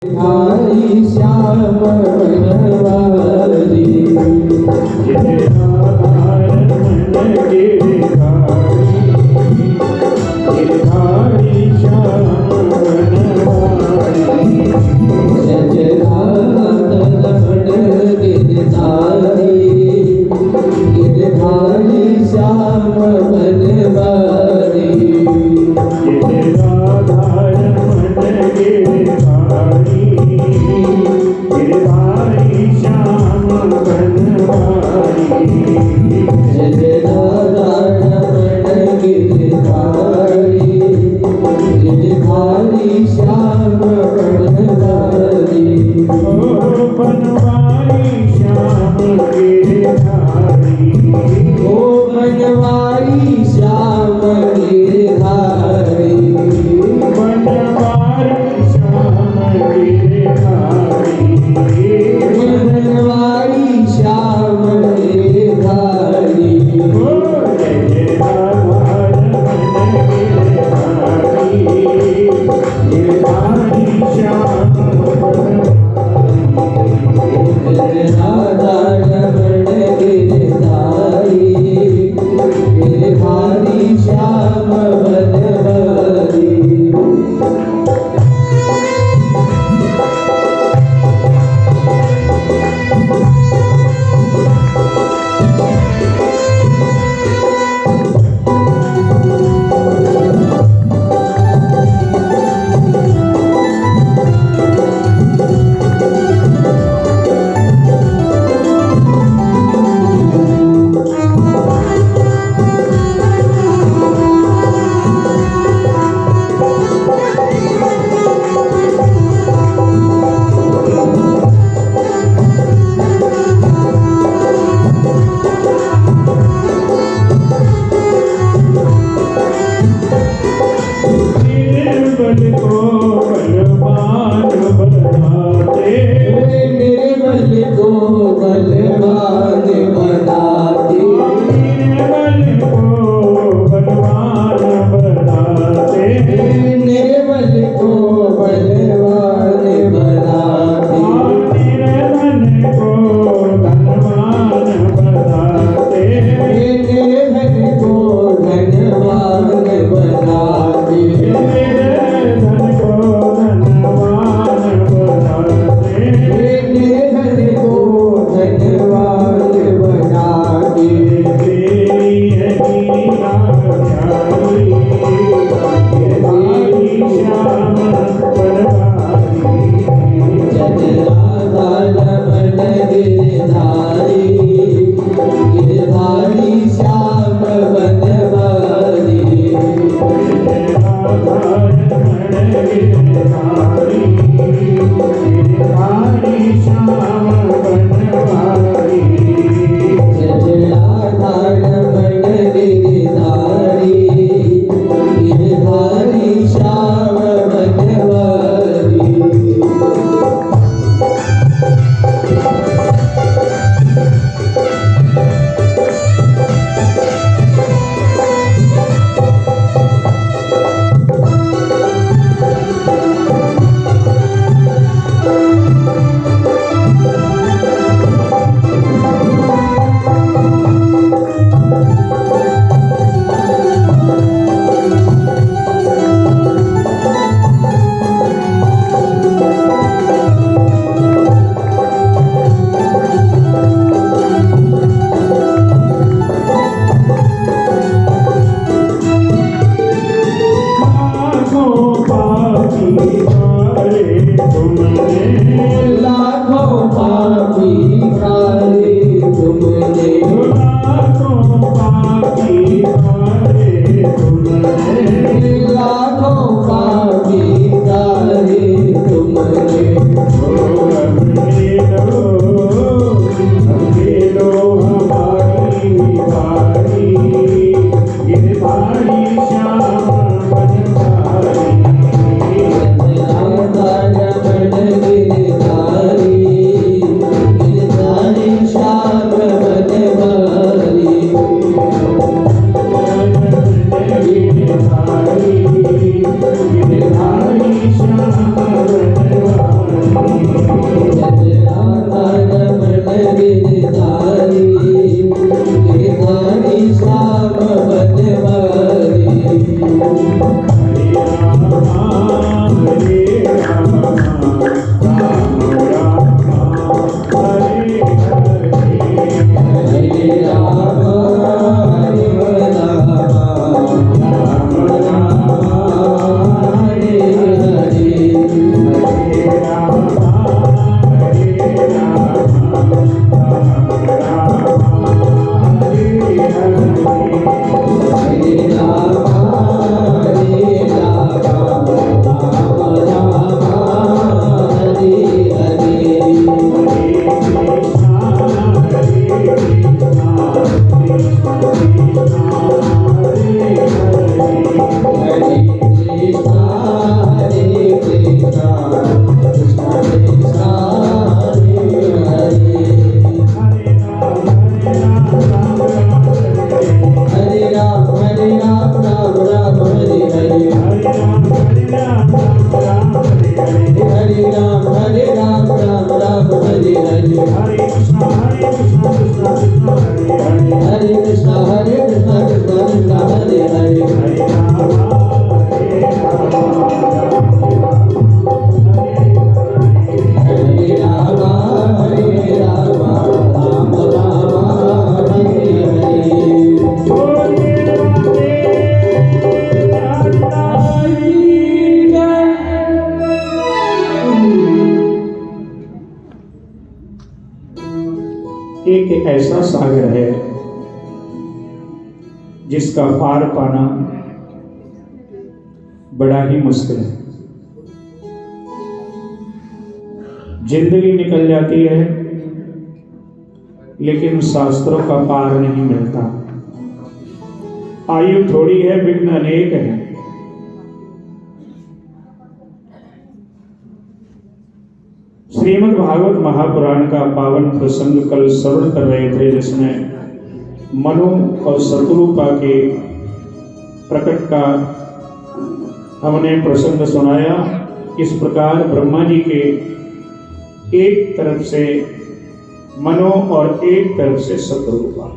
धारी श्याम बनवारी गिरधार मन गिरधारी गिरधारी श्याम बनवारी सजनातन गिरधारी गिरधारी श्याम बनवारी गिरधार मन गिरधारी गिरधारी श्याम बनवारी सजनातन गिरधारी गिरधारी श्याम बनवारी बनवारी श्याम गिरधारी ओ बनवारी श्याम गिरधारी बनवारी श्याम गिरधारी बनवारी श्याम गिरधारी गिरधारी श्याम बनवारी निर्बल को बलवान बनाते निर्बल को बलवान बनाते निर्धन को धनवान बनाते निर्धन को धनवान बनाते गिरधारी गिरधारी श्याम बनवारी सजनाधार मन गिरधारी गिरधारी श्याम बनवारी लाखों पापी खारे तुमने लाखों पापी खारे तुमने गिरधारी श्याम बनवारी गिरधारी हरे राम राम राम हरे हरे हरे कृष्णा कृष्णा कृष्णा हरे हरे हरे कृष्णा कृष्णा कृष्णा हरे हरे हरे राम हरे हरे राम राम राम हरे हरे एक ऐसा सागर है जिसका पार पाना बड़ा ही मुश्किल है। जिंदगी निकल जाती है लेकिन शास्त्रों का पार नहीं मिलता। आयु थोड़ी है, विघ्न अनेक है। श्रीमद् भागवत महापुराण का पावन प्रसंग कल श्रवण कर रहे थे, जिसमें मनु और शत्रुपा के प्रकट का हमने प्रसंग सुनाया। इस प्रकार ब्रह्मा जी के एक तरफ से मनु और एक तरफ से शत्रुपा।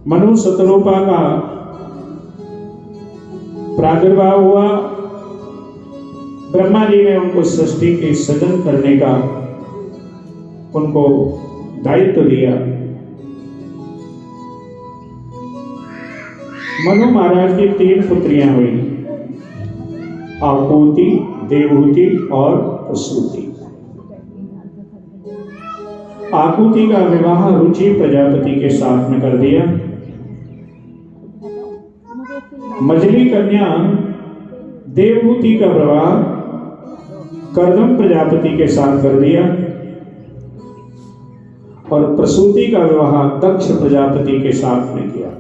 मनु शत्रुपा का प्रादुर्भाव हुआ। ब्रह्मा जी ने उनको सृष्टि के सृजन करने का उनको दायित्व दिया। मनु महाराज की 3 पुत्रियां हुई, आकुति, देवहूति और प्रसूति। आकुति का विवाह रुचि प्रजापति के साथ में कर दिया। मजली कन्या देवहूति का विवाह कर्दम प्रजापति के साथ कर दिया और प्रसूति का विवाह दक्ष प्रजापति के साथ में किया।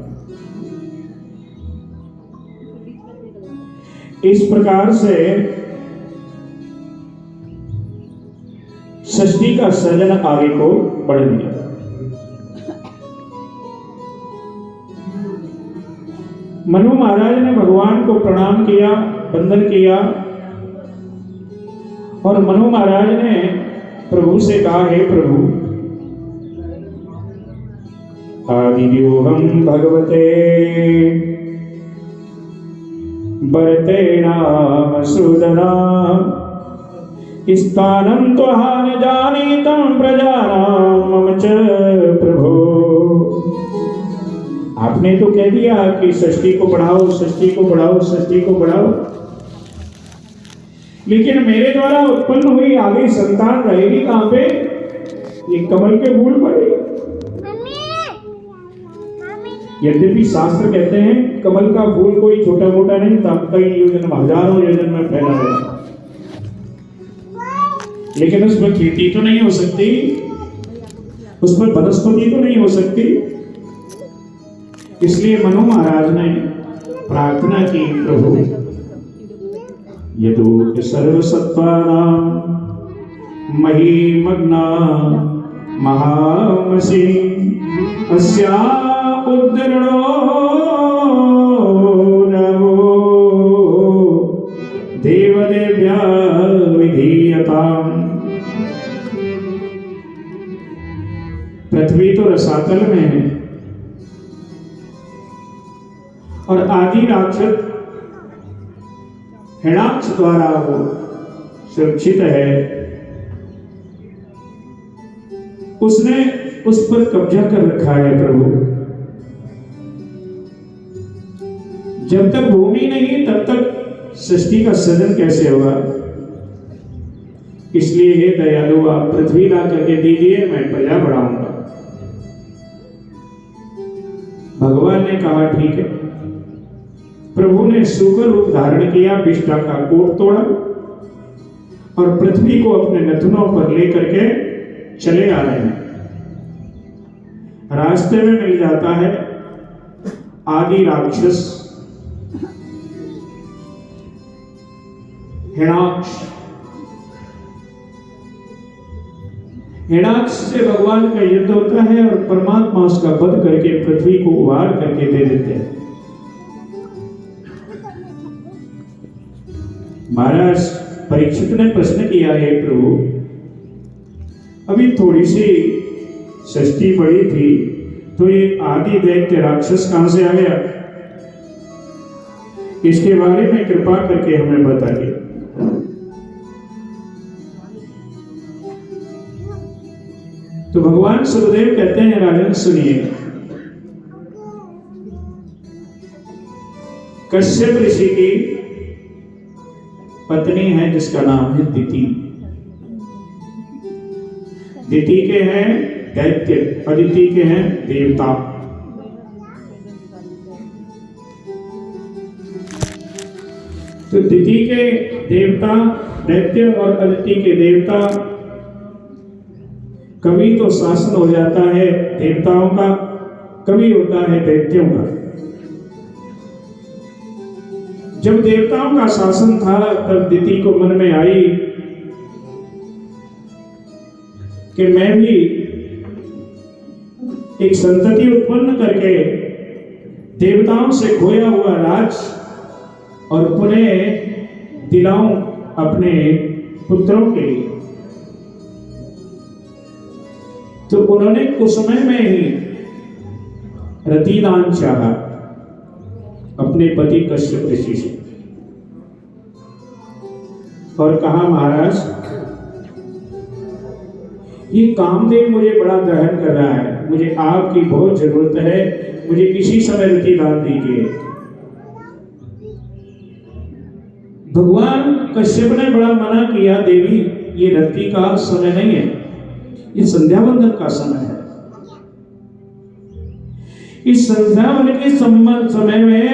इस प्रकार से सृष्टि का सृजन आगे को बढ़ने लगा। मनु महाराज ने भगवान को प्रणाम किया, वंदन किया और मनु महाराज ने प्रभु से कहा, हे प्रभु, आदिव्यूहम भगवते बरते नाम सुदना स्थानम त्वहान जानीतम प्रजानाम मम च प्रभो। आपने तो कह दिया कि सृष्टि को बढ़ाओ, सृष्टि को बढ़ाओ, सृष्टि को बढ़ाओ, लेकिन मेरे द्वारा उत्पन्न हुई आगे संतान रहेगी कहां पे? ये कमल के फूल पर। यद्यपि शास्त्र कहते हैं कमल का फूल कोई छोटा मोटा नहीं था, कई योजन हजारों योजन में फैला हुआ, लेकिन उस पर खेती तो नहीं हो सकती, उस पर वनस्पति तो नहीं हो सकती। इसलिए मनु महाराज ने प्रार्थना की, प्रभु यदो सर्वसत्त्वानां महिमग्ना महामसि अस्या उद्धरणो नमो देवदेव्या विधीयताम्। पृथ्वी तो रसातल में है और आदि राक्षस हिरण्याक्ष द्वारा वो सुरक्षित है। उसने उस पर कब्जा कर रखा है। प्रभु, जब तक भूमि नहीं तब तक सृष्टि का सृजन कैसे होगा? इसलिए हे दयालु, आप पृथ्वी ला करके दीजिए, मैं प्रजा बढ़ाऊंगा। भगवान ने कहा ठीक है। प्रभु ने सूकर रूप धारण किया, विष्ठा का कोट तोड़ा और पृथ्वी को अपने नथुनों पर लेकर के चले आ रहे हैं। रास्ते में मिल जाता है आदि राक्षस हिरण्याक्ष। हिरण्याक्ष से भगवान का युद्ध होता है और परमात्मा उसका वध करके पृथ्वी को उबार करके दे देते हैं। महाराज परीक्षित ने प्रश्न किया है, प्रभु अभी थोड़ी सी षष्ठी पड़ी थी तो ये आदि दैत्य राक्षस कहां से आ गया? इसके बारे में कृपा करके हमें बताइए। तो भगवान सुखदेव कहते हैं, राजन सुनिए, कश्यप ऋषि की पत्नी है जिसका नाम है दिति। दिति के हैं दैत्य, अदिति के हैं देवता। तो दिति के देवता दैत्य और अदिति के देवता, कभी तो शासन हो जाता है देवताओं का, कभी होता है दैत्यों का। जब देवताओं का शासन था तब दिति को मन में आई कि मैं भी एक संतति उत्पन्न करके देवताओं से खोया हुआ राज और पुनः दिलाऊं अपने पुत्रों के लिए। तो उन्होंने उस समय में ही रतिदान चाहा अपने पति कश्यप ऋषि से और कहा, महाराज ये कामदेव मुझे बड़ा दहन कर रहा है, मुझे आपकी बहुत जरूरत है, मुझे किसी समय रतिदान दीजिए। भगवान कश्यप ने बड़ा मना किया, देवी ये रति का समय नहीं है, ये संध्या वंदन का समय है। इस संध्या वंदन के समय में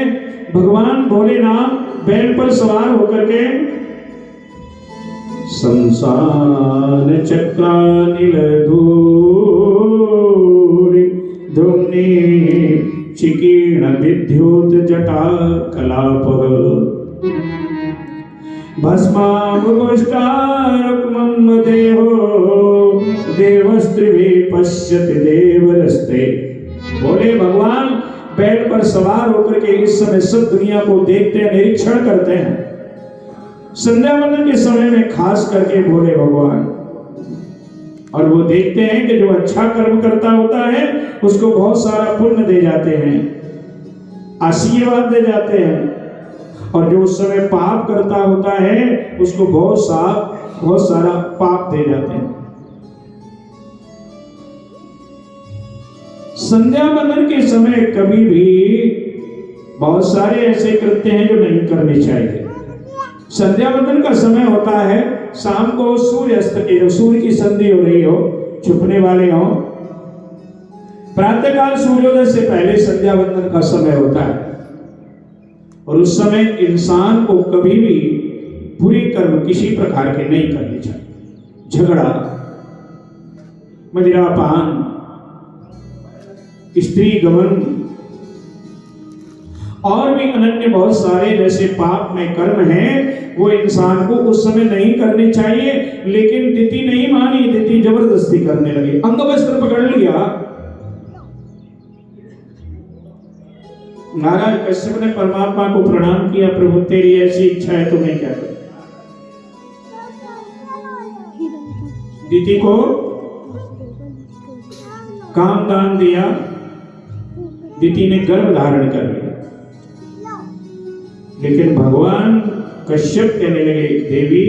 भगवान भोलेनाथ बैल पर सवार होकर के संसान चक्रानिल धूरि धुम्नि चिकीर्ण विद्युत जटा कलाप भस्मावगोष्ठारुक्मं देहो देवस्त्रिभि पश्यति देवरस्ते। बोले भगवान बैल पर सवार होकर के इस समय सब दुनिया को देखते हैं, निरीक्षण करते हैं। संध्या वंदन के समय में खास करके बोले भगवान, और वो देखते हैं कि जो अच्छा कर्म करता होता है उसको बहुत सारा पुण्य दे जाते हैं, आशीर्वाद दे जाते हैं, और जो उस समय पाप करता होता है उसको बहुत सारा पाप दे जाते हैं। संध्या वंदन के समय कभी भी बहुत सारे ऐसे कृत्य हैं जो नहीं करने चाहिए। संध्या वंदन का समय होता है शाम को सूर्य अस्त के, जो सूर्य की संधि हो रही हो, छुपने वाले हो, प्रातःकाल सूर्योदय से पहले संध्या वंदन का समय होता है। और उस समय इंसान को कभी भी बुरे कर्म किसी प्रकार के नहीं करने चाहिए। झगड़ा, मदिरापान, स्त्री गमन और भी अन्य बहुत सारे जैसे पाप में कर्म हैं, वो इंसान को उस समय नहीं करने चाहिए। लेकिन दिति नहीं मानी, दिति जबरदस्ती करने लगी, अंगवस्त्र पकड़ लिया। महाराज कश्यप ने परमात्मा को प्रणाम किया, प्रभु तेरी ऐसी इच्छा है तो मैं क्या करूं। दिति को काम दान दिया, दिति ने गर्भ धारण कर लिया। लेकिन भगवान कश्यप कहने लगे, देवी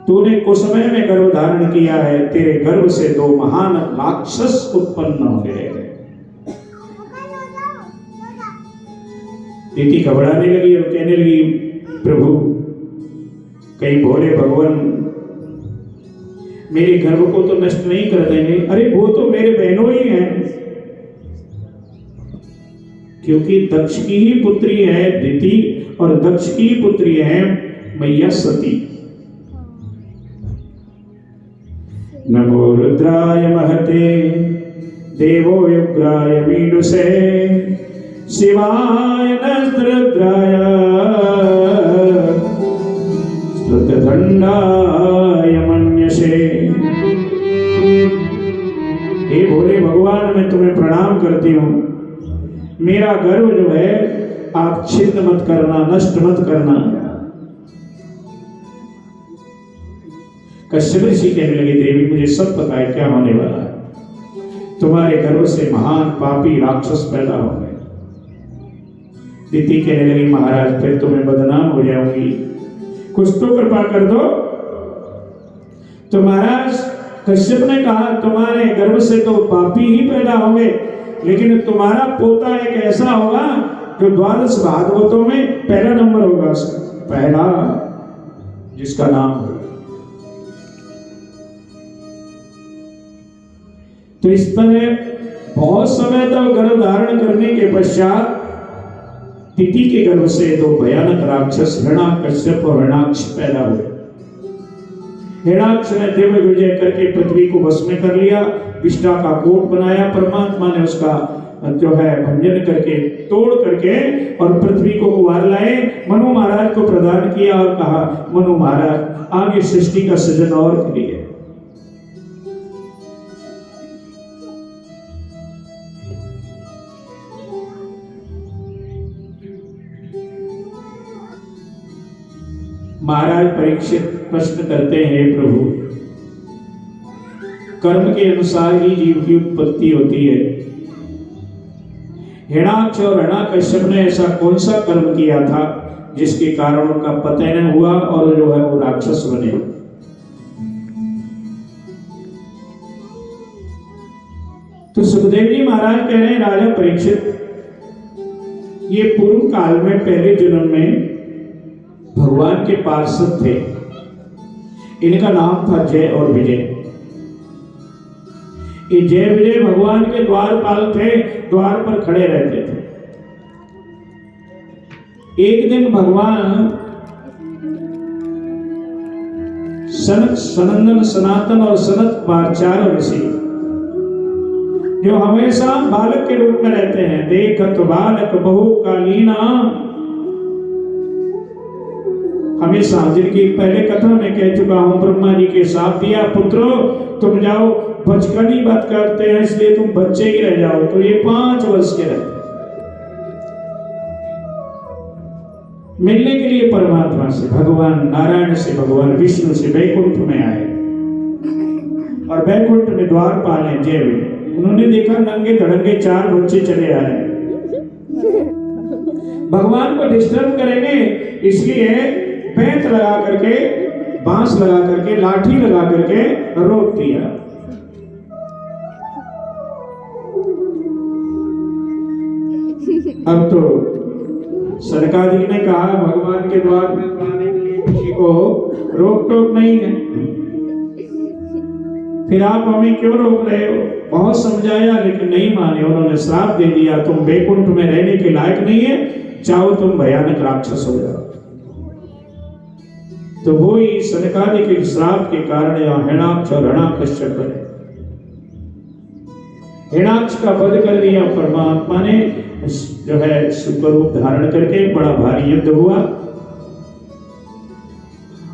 तूने कुछ समय में गर्भ धारण किया है, तेरे गर्भ से 2 महान राक्षस उत्पन्न हो गए। दिति घबराने लगी और कहने लगी, प्रभु कहीं भोले भगवान मेरे गर्भ को तो नष्ट नहीं कर देंगे? अरे वो तो मेरे बहनों ही हैं, क्योंकि दक्ष की ही पुत्री है दिति और दक्ष की पुत्री है मैया सती। नमो रुद्राय महते देवो युग्राय मीनुषे शिवाय नस्त्रद्राय स्तुतदंडाय मन्यसे। हे भोले भगवान, मैं तुम्हें प्रणाम करती हूँ। मेरा गर्भ जो है आप छिन्न मत करना, नष्ट मत करना। कश्यप ऋषि कहने लगे, देवी मुझे सब पता है क्या होने वाला है। तुम्हारे गर्भ से महान पापी राक्षस पैदा होंगे। दिति कहने लगी, महाराज फिर तुम्हें बदनाम हो जाऊंगी, कुछ तो कृपा कर दो। तो महाराज कश्यप ने कहा, तुम्हारे गर्भ से तो पापी ही पैदा होंगे, लेकिन तुम्हारा पोता एक ऐसा होगा जो द्वादश भागवतों में पहला नंबर होगा, पहला जिसका नाम होगा। तो इस तरह बहुत समय तक गर्भ धारण करने के पश्चात दिति के गर्भ से दो भयानक राक्षस हिरण्याकश्यप और हिरण्याक्ष पैदा हुए। हिरण्याक्ष ने दिव्य विजय करके पृथ्वी को वश में कर लिया, विष्ठा का कोट बनाया। परमात्मा ने उसका जो है भंजन करके, तोड़ करके और पृथ्वी को उबार लाए, मनु महाराज को प्रदान किया और कहा, मनु महाराज आगे सृष्टि का सृजन और करिए। महाराज परीक्षित प्रश्न करते हैं, प्रभु कर्म के अनुसार ही जीव की उत्पत्ति होती है। हिरण्याक्ष और हिरण्याकश्यप ने ऐसा कौन सा कर्म किया था जिसके कारण उनका पतन हुआ और जो है वो राक्षस बने? तो सुखदेव जी महाराज कह रहे हैं, राजा परीक्षित, ये पूर्व काल में पहले जन्म में भगवान के पार्षद थे। इनका नाम था जय और विजय। ये जय विजय भगवान के द्वारपाल थे, द्वार पर खड़े रहते थे। एक दिन भगवान सनत, सनंदन, सनातन और सनत कुमार चारों ऋषि जो हमेशा बालक के रूप में रहते हैं, देखत बालक बहु कालीना, हमेशा, जिनकी पहले कथा में कह चुका हूं, ब्रह्मा जी के साथ दिया, पुत्रो तुम जाओ, बचकानी बात करते हैं इसलिए तुम बच्चे ही रह जाओ। तो ये 5 वर्ष के रहते, मिलने के लिए परमात्मा से, भगवान नारायण से, भगवान विष्णु से वैकुंठ में आए। और वैकुंठ में द्वारपाल हैं जय विजय। उन्होंने देखा नंगे धड़ंगे 4 बच्चे चले आए, भगवान को डिस्टर्ब करेंगे, इसलिए पैंत लगा करके, बांस लगा करके, लाठी लगा करके रोक दिया। अब तो सरकाजी ने कहा, भगवान के द्वार में आने के लिए किसी को रोक टोक नहीं है, फिर आप हमें क्यों रोक रहे हो? बहुत समझाया लेकिन नहीं माने। उन्होंने श्राप दे दिया, तुम वैकुंठ में रहने के लायक नहीं है, चाहो तुम भयानक राक्षस हो जाओ। तो वो ही सनकादि के श्राप के कारण यहाँ हिरण्याक्ष और हिरण्याकश्यप बने। हिरण्याक्ष का वध कर दिया परमात्मा ने, जो है शुक्र रूप धारण करके। बड़ा भारी युद्ध हुआ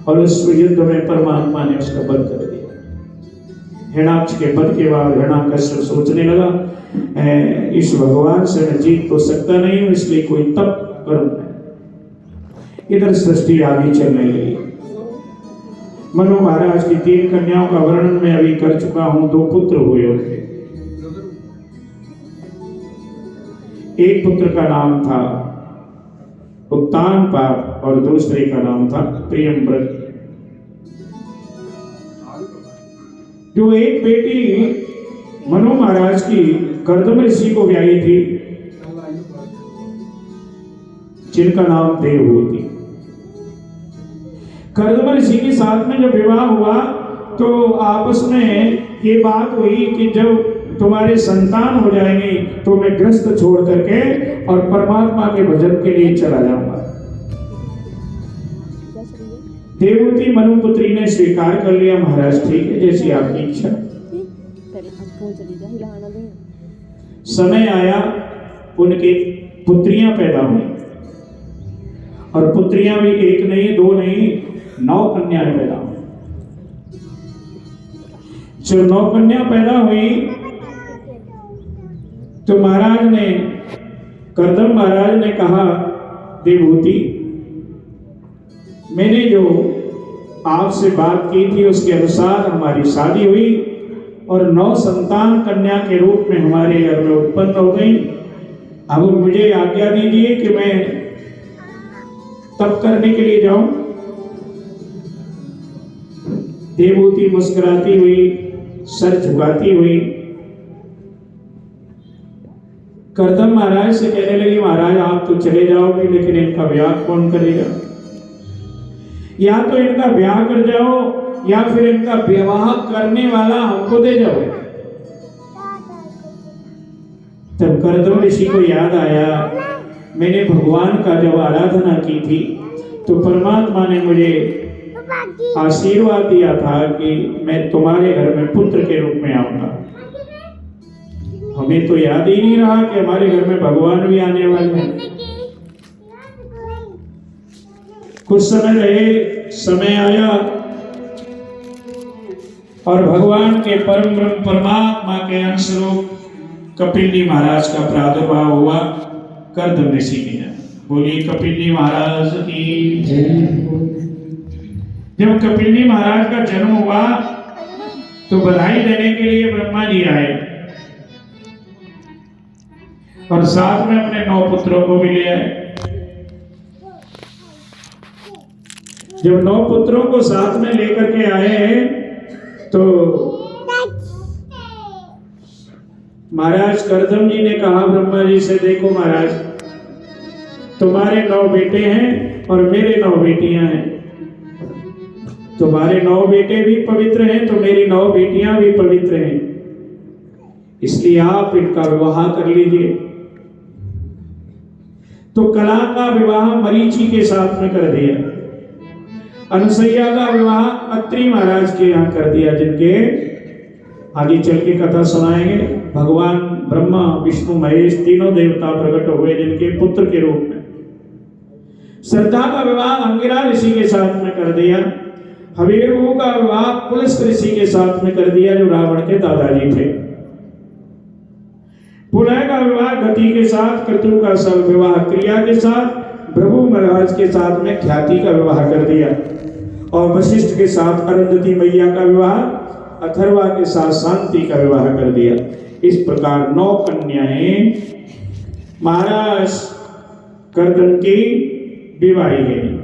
और उस युद्ध में परमात्मा ने उसका वध कर दिया। हिरण्याक्ष के वध के बाद हिरण्याकश्यप सोचने लगा, इस भगवान से मैं जीत तो सकता नहीं हूं, इसलिए कोई तप करूं। इधर सृष्टि आगे चलने लगी। मनु महाराज की 3 कन्याओं का वर्णन मैं अभी कर चुका हूं। 2 पुत्र हुए उनके। एक पुत्र का नाम था उत्तानपाद और दूसरे का नाम था प्रियव्रत। जो एक बेटी मनु महाराज की कर्दम ऋषि को ब्याही थी, जिनका नाम देवहूति। कर्दम ऋषि के साथ में जब विवाह हुआ तो आपस में ये बात हुई कि जब तुम्हारे संतान हो जाएंगे तो मैं ग्रस्त छोड़ करके और परमात्मा के भजन के लिए चला जाऊंगा। देवहूति मनुपुत्री ने स्वीकार कर लिया, महाराज ठीक है, जैसी आपकी इच्छा। समय आया, उनके पुत्रियां पैदा हुई और पुत्रियां भी 1 नहीं 2 नहीं 9 कन्याएं पैदा हुई। जब 9 कन्या पैदा हुई तो महाराज ने, कर्दम महाराज ने कहा देवहूति, मैंने जो आपसे बात की थी उसके अनुसार हमारी शादी हुई और 9 संतान कन्या के रूप में हमारे घर में उत्पन्न हो गई। अब मुझे आज्ञा दीजिए कि मैं तप करने के लिए जाऊं। देवहूति मुस्कुराती हुई, सर झुकाती हुई करदम महाराज से कहने लगी, महाराज आप तो चले जाओगे, लेकिन इनका ब्याह कौन करेगा? या तो इनका ब्याह कर जाओ या फिर इनका विवाह करने वाला हमको दे जाओ। तब करदम ऋषि को याद आया, मैंने भगवान का जब आराधना की थी तो परमात्मा ने मुझे आशीर्वाद दिया था कि मैं तुम्हारे घर में पुत्र के रूप में आऊंगा। हमें तो याद ही नहीं रहा कि हमारे घर में भगवान भी आने वाले हैं। कुछ समय रहे, समय आया और भगवान के परम ब्रह्म परमात्मा के अंशरूप कपिल महाराज का प्रादुर्भाव हुआ करदम ऋषि के यहाँ। बोलिए कपिल महाराज की जय। जब कपिल महाराज का जन्म हुआ तो बधाई देने के लिए ब्रह्मा जी आए और साथ में अपने 9 पुत्रों को भी ले आए। जब 9 पुत्रों को साथ में लेकर के आए तो महाराज करदम जी ने कहा ब्रह्मा जी से, देखो महाराज, तुम्हारे 9 बेटे हैं और मेरे 9 बेटियां हैं। तुम्हारे 9 बेटे भी पवित्र हैं तो मेरी 9 बेटियां भी पवित्र हैं, इसलिए आप इनका विवाह कर लीजिए। तो कला का विवाह मरीचि के साथ में कर दिया। अनुसैया का विवाह अत्रि महाराज के यहाँ कर दिया, जिनके आगे चल के कथा सुनाएंगे। भगवान ब्रह्मा विष्णु महेश तीनों देवता प्रकट हुए जिनके पुत्र के रूप में। श्रद्धा का विवाह अंगिरा ऋषि के साथ में कर दिया। हवीरभू का विवाह पुलस्त्य ऋषि के साथ में कर दिया, जो रावण के दादाजी थे। पुलह का विवाह गति के साथ, क्रतु का सब विवाह क्रिया के साथ, प्रभु महाराज के साथ में ख्याति का विवाह कर दिया और वशिष्ठ के साथ अरुंधति मैया का विवाह, अथर्वा के साथ शांति का विवाह कर दिया। इस प्रकार 9 कन्याएं महाराज करदम की विवाही गई।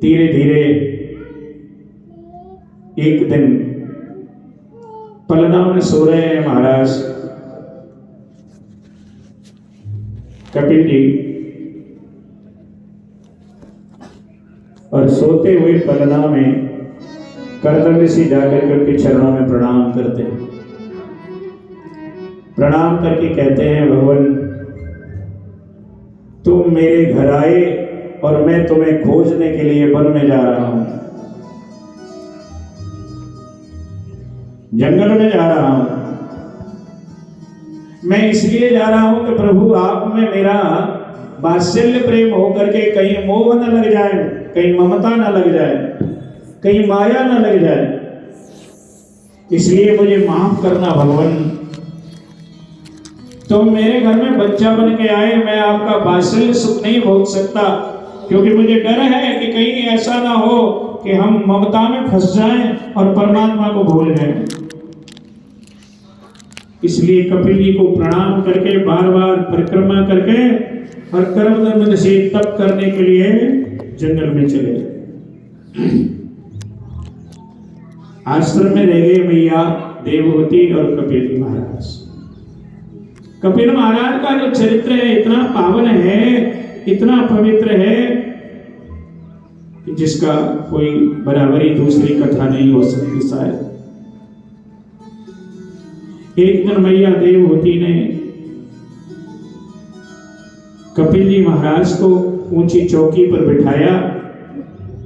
धीरे धीरे एक दिन पलना में सो रहे हैं महाराज कपिल जी, और सोते हुए पलना में करदम ऋषि जाकर के उनके चरणों में प्रणाम करते हैं। प्रणाम करके कहते हैं, भगवान तुम मेरे घर आए और मैं तुम्हें खोजने के लिए वन में जा रहा हूं, जंगल में जा रहा हूं। मैं इसलिए जा रहा हूं कि प्रभु आप में मेरा वात्सल्य प्रेम होकर के कहीं मोह न लग जाए, कहीं ममता न लग जाए, कहीं माया न लग जाए, इसलिए मुझे माफ करना भगवान। तुम मेरे घर में बच्चा बन के आए, मैं आपका वात्सल्य सुख नहीं भोग सकता, क्योंकि मुझे डर है कि कहीं ऐसा ना हो कि हम ममता में फंस जाएं और परमात्मा को भूल जाएं। इसलिए कपिल जी को प्रणाम करके बार बार परिक्रमा करके और कर्मदंड से तप करने के लिए जंगल में चले गए। आश्रम में रह गए मैया देवहूति और कपिल जी महाराज। कपिल महाराज का जो चरित्र है इतना पावन है, इतना पवित्र है, जिसका कोई बराबरी दूसरी कथा नहीं हो सकती शायद। एक दिन मैया देवहूति ने कपिल जी महाराज को ऊंची चौकी पर बिठाया,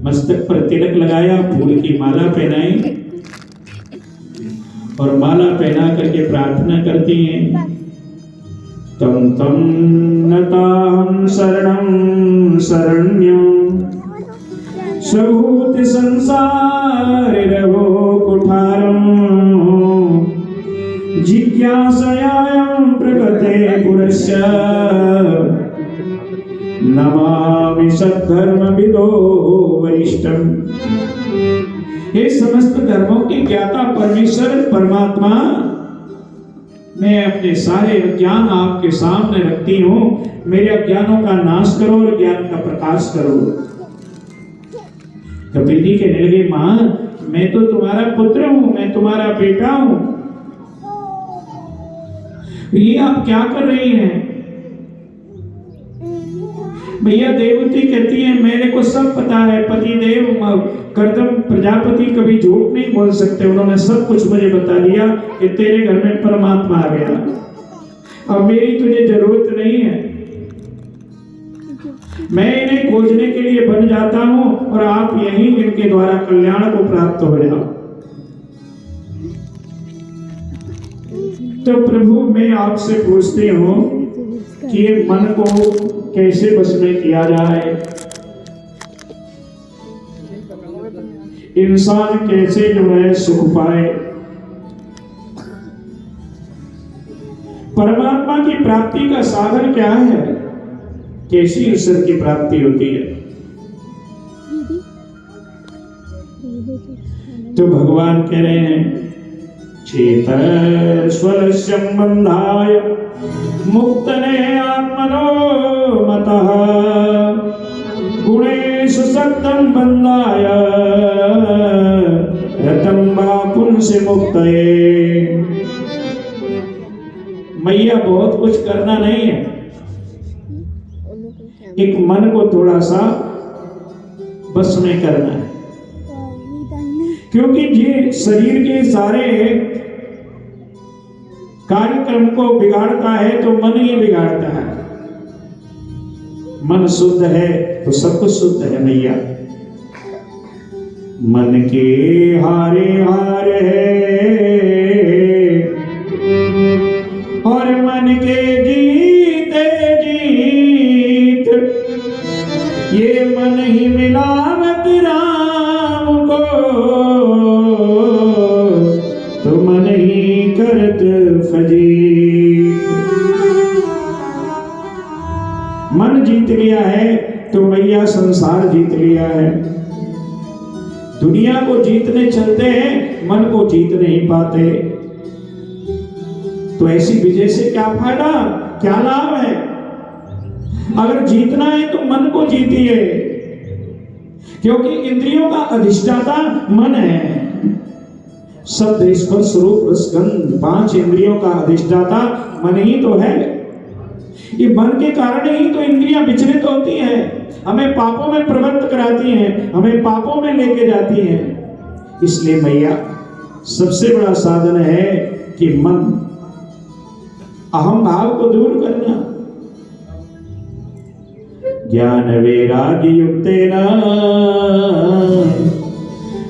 मस्तक पर तिलक लगाया, फूल की माला पहनाई और माला पहना करके प्रार्थना करती हैं, तम तम नताहं शरणं शरण्यं स्वभूत संसार रघो कुठारं जिज्ञासयायं प्रकृते पुरस्य नमामि सद्धर्मविदो वरिष्ठम। ये समस्त धर्मों के ज्ञाता परमेश्वर परमात्मा, मैं अपने सारे अज्ञान आपके सामने रखती हूँ। मेरे अज्ञानों का नाश करो और ज्ञान का प्रकाश करो। कपिल जी कहने लगे, माँ मैं तो तुम्हारा पुत्र हूँ, मैं तुम्हारा बेटा हूँ, ये आप क्या कर रही हैं? भैया देवती कहती है मेरे को सब पता है, पति देव कर्दम प्रजापति कभी झूठ नहीं बोल सकते, उन्होंने सब कुछ मुझे बता दिया कि तेरे घर में परमात्मा आ गया, अब मेरी तुझे जरूरत नहीं है, मैं इन्हें खोजने के लिए बन जाता हूं और आप यहीं इनके द्वारा कल्याण को प्राप्त हो जाओ। तो प्रभु मैं आपसे पूछती हूँ कि ये मन को कैसे बस में किया जाए, इंसान कैसे जो है सुख पाए, परमात्मा की प्राप्ति का साधन क्या है, कैसी ईश्वर की प्राप्ति होती है। तो भगवान कह रहे हैं चेतस्वलस्यं बंधाय मुक्तने आत्मनो मतः गुणेषु सक्तं बंधाय रतं वा पुंसि मुक्तये। मैया बहुत कुछ करना नहीं है, एक मन को थोड़ा सा बस में करना है, क्योंकि ये शरीर के सारे कार्यक्रम को बिगाड़ता है तो मन ही बिगाड़ता है। मन शुद्ध है तो सब कुछ शुद्ध है मैया। मन के हारे हार है और मन के जीते जीत, ये मन ही मिलावत राम को, तो मन ही करत फजी। मन जीत लिया है तो मैया संसार जीत लिया है। दुनिया को जीतने चलते हैं, मन को जीत नहीं पाते, तो ऐसी विजय से क्या फायदा, क्या लाभ है। अगर जीतना है तो मन को जीतिए, क्योंकि इंद्रियों का अधिष्ठाता मन है। शब्द स्पर्श रूप रसगंध 5 इंद्रियों का अधिष्ठाता मन ही तो है। ये मन के कारण ही तो इंद्रियां विचलित होती हैं, हमें पापों में प्रवृत्त कराती हैं, हमें पापों में लेके जाती हैं। इसलिए मैया सबसे बड़ा साधन है कि मन अहम भाव को दूर करना। ज्ञान वैराग्य युक्तेन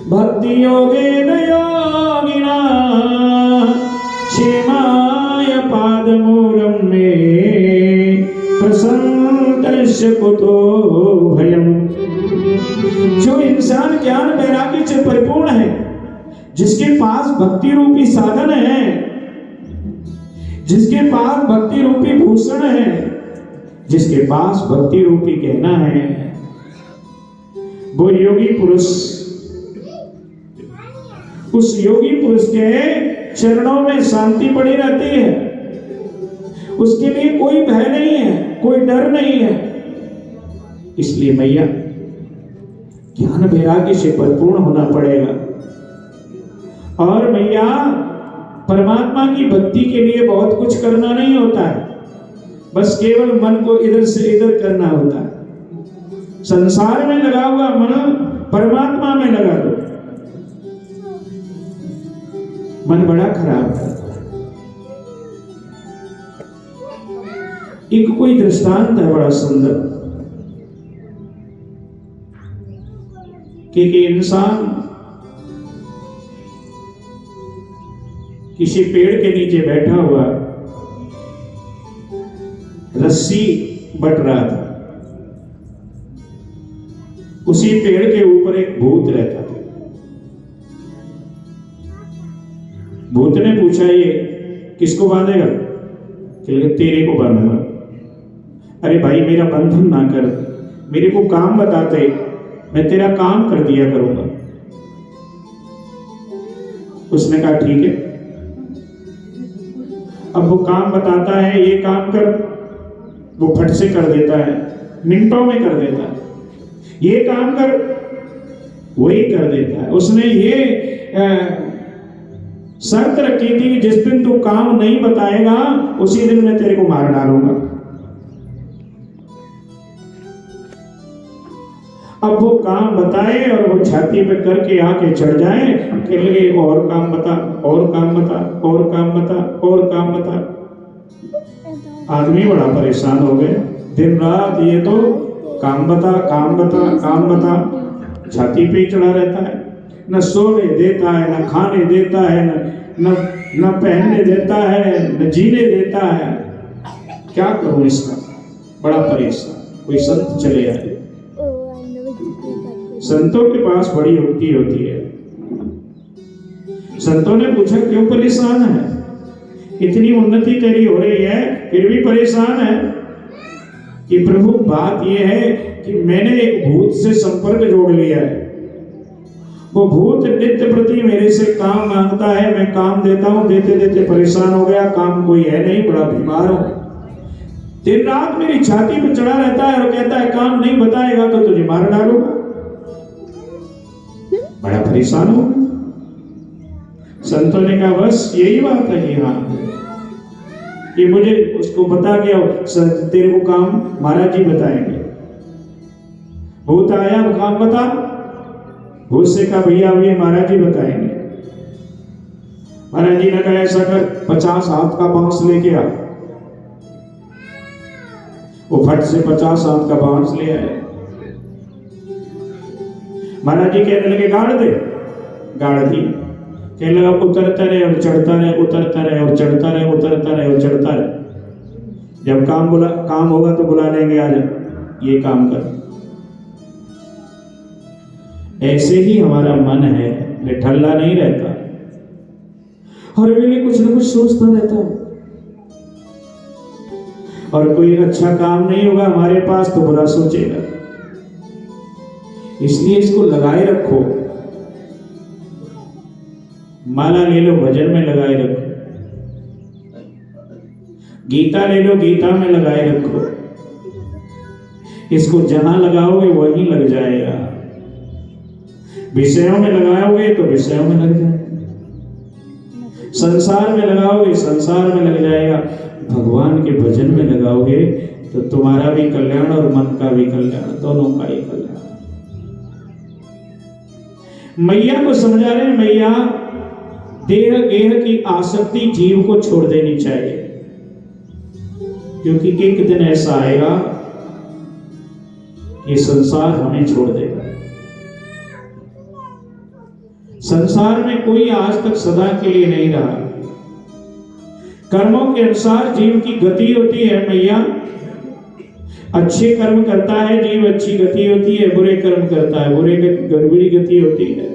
भक्ति योगेन योगिना क्षेमाय पादमूलं मे प्रसन्नस्य कुतो भयम्। जो इंसान ज्ञान वैराग्य से परिपूर्ण है, जिसके पास भक्ति रूपी साधन है, जिसके पास भक्ति रूपी भूषण है, जिसके पास भक्ति रूपी गहना है, वो योगी पुरुष, उस योगी पुरुष के चरणों में शांति पड़ी रहती है। उसके लिए कोई भय नहीं है, कोई डर नहीं है। इसलिए मैया ज्ञान वैराग्य से परिपूर्ण होना पड़ेगा। और मैया परमात्मा की भक्ति के लिए बहुत कुछ करना नहीं होता है, बस केवल मन को इधर से इधर करना होता है। संसार में लगा हुआ मन परमात्मा में लगा दो, मन बड़ा खराब है। एक कोई दृष्टांत है बड़ा सुंदर कि इंसान किसी पेड़ के नीचे बैठा हुआ रस्सी बट रहा था। उसी पेड़ के ऊपर एक भूत रहता था। भूत ने पूछा ये किसको बांधेगा? कहेगा तेरे को बांधूंगा। अरे भाई मेरा बंधन ना कर, मेरे को काम बताते, मैं तेरा काम कर दिया करूंगा। उसने कहा ठीक है। अब वो काम बताता है, ये काम कर, वो फट से कर देता है, मिनटों में कर देता है। ये काम कर, वही कर देता है। उसने ये शर्त रखी थी कि जिस दिन तू काम नहीं बताएगा उसी दिन मैं तेरे को मार डालूंगा। अब वो काम बताए और वो छाती पे करके आके चढ़ जाए, कहने लगे और काम बता, और काम बता, और काम बता, और काम बता। आदमी बड़ा परेशान हो गए। दिन रात ये तो काम बता, काम बता, काम बता, छाती पे ही चढ़ा रहता है। न सोने देता है, न खाने देता है, न पहनने देता है, न जीने देता है। क्या करूं इसका? बड़ा परेशान। कोई संत चले आए। संतों के पास बड़ी युक्ति होती है। संतों ने पूछा क्यों परेशान है? इतनी उन्नति तेरी हो रही है फिर भी परेशान है? कि प्रभु बात यह है कि मैंने एक भूत से संपर्क जोड़ लिया है। वो भूत नित्य प्रति मेरे से काम मांगता है, मैं काम देता हूं, देते देते परेशान हो गया, काम कोई है नहीं, बड़ा बीमार हो। दिन रात मेरी छाती पे चढ़ा रहता है और कहता है काम नहीं बताएगा तो तुझे मार डालूंगा। बड़ा परेशान हो। संतों ने कहा बस यही बात है कि हाँ कि मुझे उसको बता गया, तेरे को काम महाराज जी बताएंगे। भूत आया, काम बता। भूत से कहा भैया अब ये महाराज जी बताएंगे। महाराज जी ने कहा ऐसा कर, 50 हाथ का बांस लेके आ। वो फट से 50 हाथ का बांस ले आए। महाराज जी कहने लगे गाड़ दे। गाड़ दी। कहने लगा उतरता रहे और चढ़ता रहे, उतरता रहे और चढ़ता रहे, उतरता रहे और चढ़ता रहे। जब काम होगा तो बुला लेंगे, आ जा ये काम कर। ऐसे ही हमारा मन है, निठल्ला नहीं रहता, हर वेले कुछ न कुछ सोचता रहता है। और कोई अच्छा काम नहीं होगा हमारे पास तो बुरा सोचेगा। इसलिए इसको लगाए रखो। माला ले लो, भजन में लगाए रखो। गीता ले लो, गीता में लगाए रखो। इसको जहां लगाओगे वहीं लग जाएगा। विषयों में लगाओगे तो विषयों में लग जाएगा। संसार में लगाओगे संसार में लग जाएगा। भगवान के भजन में लगाओगे तो तुम्हारा भी कल्याण और मन का भी कल्याण, दोनों का ही कल्याण। मैया को समझा रहे, मैया देह गेह की आसक्ति जीव को छोड़ देनी चाहिए, क्योंकि एक दिन ऐसा आएगा कि संसार हमें छोड़ देगा। संसार में कोई आज तक सदा के लिए नहीं रहा। कर्मों के अनुसार जीव की गति होती है मैया। अच्छे कर्म करता है जीव, अच्छी गति होती है। बुरे कर्म करता है, बुरी गति होती है।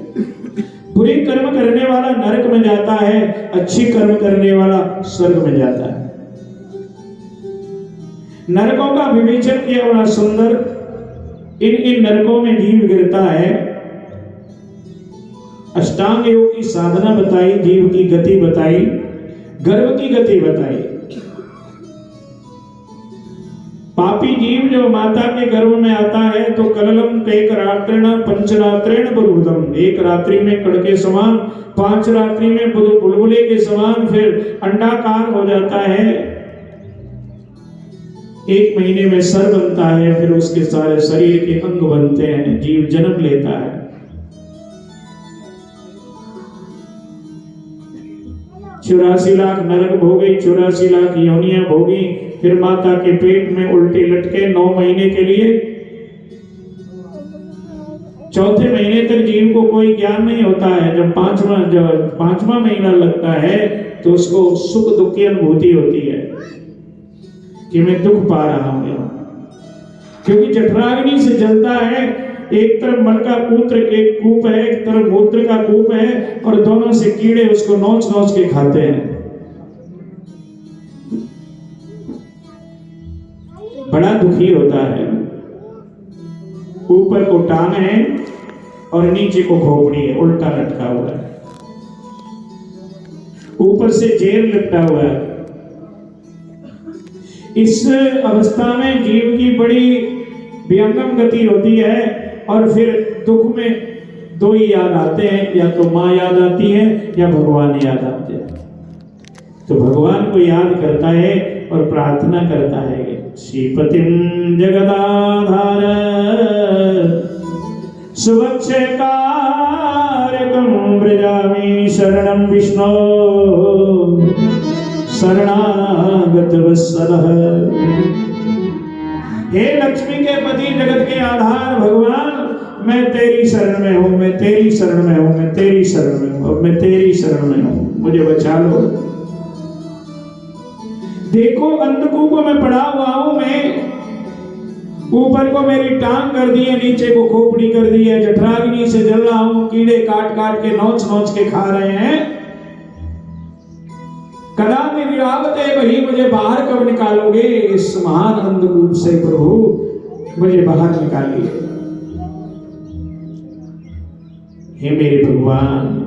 बुरे कर्म करने वाला नरक में जाता है, अच्छी कर्म करने वाला स्वर्ग में जाता है। नरकों का विवेचन किया बड़ा सुंदर। इन नरकों में जीव गिरता है। अष्टांग योग की साधना बताई, जीव की गति बताई, गर्भ की गति बताई। पापी जीव जो माता के गर्भ में आता है तो कललम एक रात्रिण पंचरात्रेण बुलबुलम, एक रात्रि में कण के समान, 5 रात्रि में बुलबुले के समान फिर अंडाकार हो जाता है। 1 महीने में सर बनता है, फिर उसके सारे शरीर के अंग बनते हैं, जीव जन्म लेता है। 84 लाख नरक भोगी, 84 लाख योनियां भोगी, फिर माता के पेट में उल्टे लटके 9 महीने के लिए। 4थे महीने तक जीव को कोई ज्ञान नहीं होता है। जब 5वां महीना लगता है तो उसको सुख दुख की अनुभूति होती है कि मैं दुख पा रहा हूं, क्योंकि जठराग्नि से जलता है। एक तरफ मल का कूत्र एक कूप है, एक तरफ मूत्र का कूप है, और दोनों से कीड़े उसको नोच नोच के खाते हैं। बड़ा दुखी होता है। ऊपर को टांग है और नीचे को खोपड़ी है, उल्टा लटका हुआ है, ऊपर से जेल लिपटा हुआ है। इस अवस्था में जीव की बड़ी विहंगम गति होती है और फिर दुख में दो ही याद आते हैं, या तो माँ याद आती है या भगवान याद आते हैं। तो भगवान को याद करता है और प्रार्थना करता है, श्रीपतिम जगदाधार सुवक्षकारकं व्रजामि शरणं विष्णो शरणागत वत्सलः। हे लक्ष्मी के पति, जगत के आधार भगवान, मैं तेरी शरण में हूँ, मैं तेरी शरण में हूँ, मैं तेरी शरण में हूँ, मैं तेरी शरण में हूँ, मुझे बचा लो। देखो अंधकूप में पड़ा हुआ हूं मैं, ऊपर को मेरी टांग कर दी है, नीचे को खोपड़ी कर दी है, जठराग्नि से जल रहा हूं, कीड़े काट काट के नोच नोच के खा रहे हैं। कदा निर्यागते वही, मुझे बाहर कब निकालोगे इस महान अंधकूप से प्रभु, मुझे बाहर निकालिए। हे मेरे भगवान,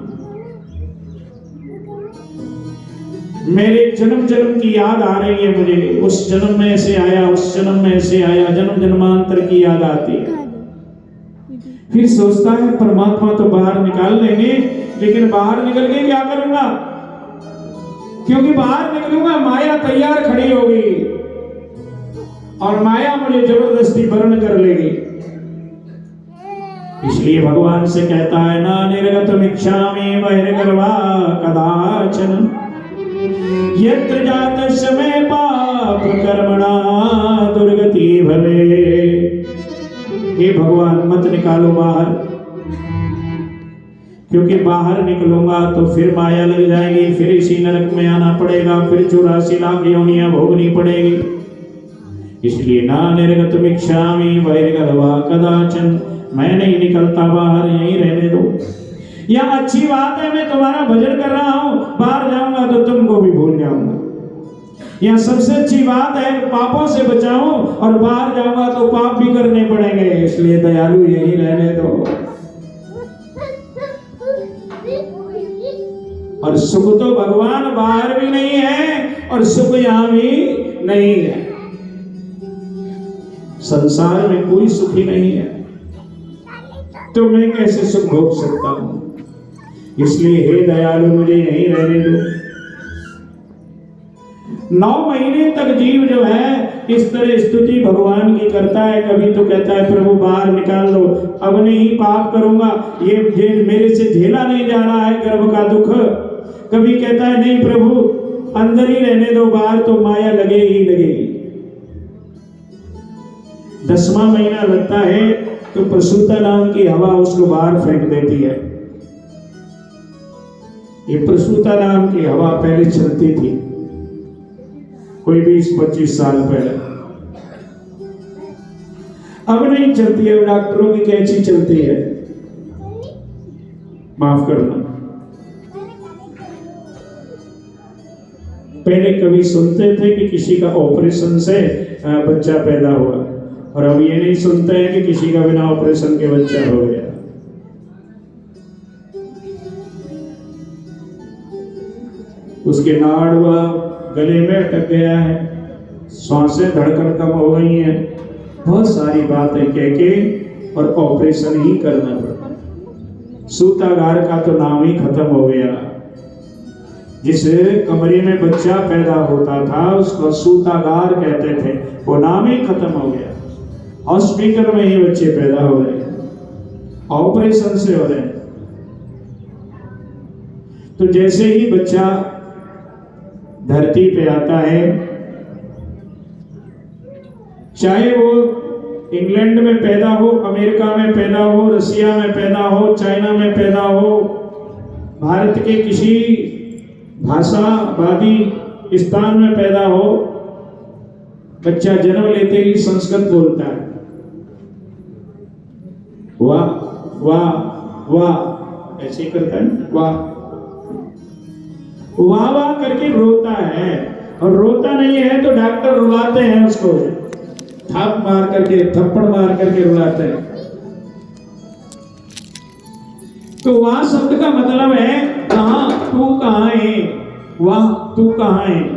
मेरे जन्म जन्म की याद आ रही है मुझे, उस जन्म में ऐसे आया, उस जन्म में ऐसे आया, जन्म जन्मांतर की याद आती है। फिर सोचता है परमात्मा तो बाहर निकाल देंगे, लेकिन बाहर निकल के क्या करूंगा, क्योंकि बाहर निकलूंगा माया तैयार खड़ी होगी और माया मुझे जबरदस्ती वर्ण कर लेगी। इसलिए भगवान से कहता है, ना निर्गतम इच्छामि बहिर्गर्वा कदाचन यत्र जातस्य मे पाप कर्मणा दुर्गति भवे। हे भगवान, मत निकालो बाहर, क्योंकि बाहर निकलूंगा तो फिर माया लग जाएगी, फिर इसी नरक में आना पड़ेगा, फिर 84 लाख योनियां भोगनी पड़ेगी। इसलिए ना निर्गतम इच्छामि बहिर्गर्वा कदाचन, मैं नहीं निकलता बाहर, यहीं रहने दो। या अच्छी बात है, मैं तुम्हारा भजन कर रहा हूं, बाहर जाऊंगा तो तुमको भी भूल जाऊंगा। या सबसे अच्छी बात है, पापों से बचाऊं और बाहर जाऊंगा तो पाप भी करने पड़ेंगे, इसलिए दयालु यही रहने दो। और सुख तो भगवान बाहर भी नहीं है और सुख यहां भी नहीं है। संसार में कोई सुखी नहीं है, तो मैं कैसे सुख भोग सकता हूं। इसलिए हे दयालु, मुझे यहीं रहने दो। 9 महीने तक जीव जो है इस तरह स्तुति भगवान की करता है। कभी तो कहता है प्रभु बाहर निकाल लो, अब नहीं पाप करूंगा, ये मेरे से झेला नहीं जा रहा है गर्भ का दुख। कभी कहता है नहीं प्रभु अंदर ही रहने दो, बाहर तो माया लगेगी लगेगी। 10वां महीना लगता है तो प्रसूता नाम की हवा उसको बाहर फेंक देती है। ये प्रसूता नाम की हवा पहले चलती थी, कोई 20-25 साल पहले, अब नहीं चलती है। डॉक्टरों की कैंची चलती है, माफ करना। पहले कभी सुनते थे कि किसी का ऑपरेशन से बच्चा पैदा हुआ, और अब ये नहीं सुनते हैं कि किसी का बिना ऑपरेशन के बच्चा हो गया। उसके नाड़ हुआ, गले में अटक गया है, सांसें धड़कन कम हो गई हैं, बहुत सारी बातें कह के और ऑपरेशन ही करना पड़ा। सूतागार का तो नाम ही खत्म हो गया। जिस कमरे में बच्चा पैदा होता था उसको सूतागार कहते थे, वो नाम ही खत्म हो गया। हॉस्पिटल में ही बच्चे पैदा हो रहे हैं, ऑपरेशन से हो रहे हैं। तो जैसे ही बच्चा धरती पे आता है, चाहे वो इंग्लैंड में पैदा हो, अमेरिका में पैदा हो, रसिया में पैदा हो, चाइना में पैदा हो, भारत के किसी भाषावादी स्थान में पैदा हो, बच्चा जन्म लेते ही संस्कृत बोलता है। वाह वाह वाह ऐसे करता है, वाह वाह वाह करके रोता है। और रोता नहीं है तो डॉक्टर रुलाते हैं उसको, थाप मार करके, थप्पड़ मार करके रुलाते हैं। तो वहां शब्द का मतलब है कहां, तू कहां है, वहां तू कहां है।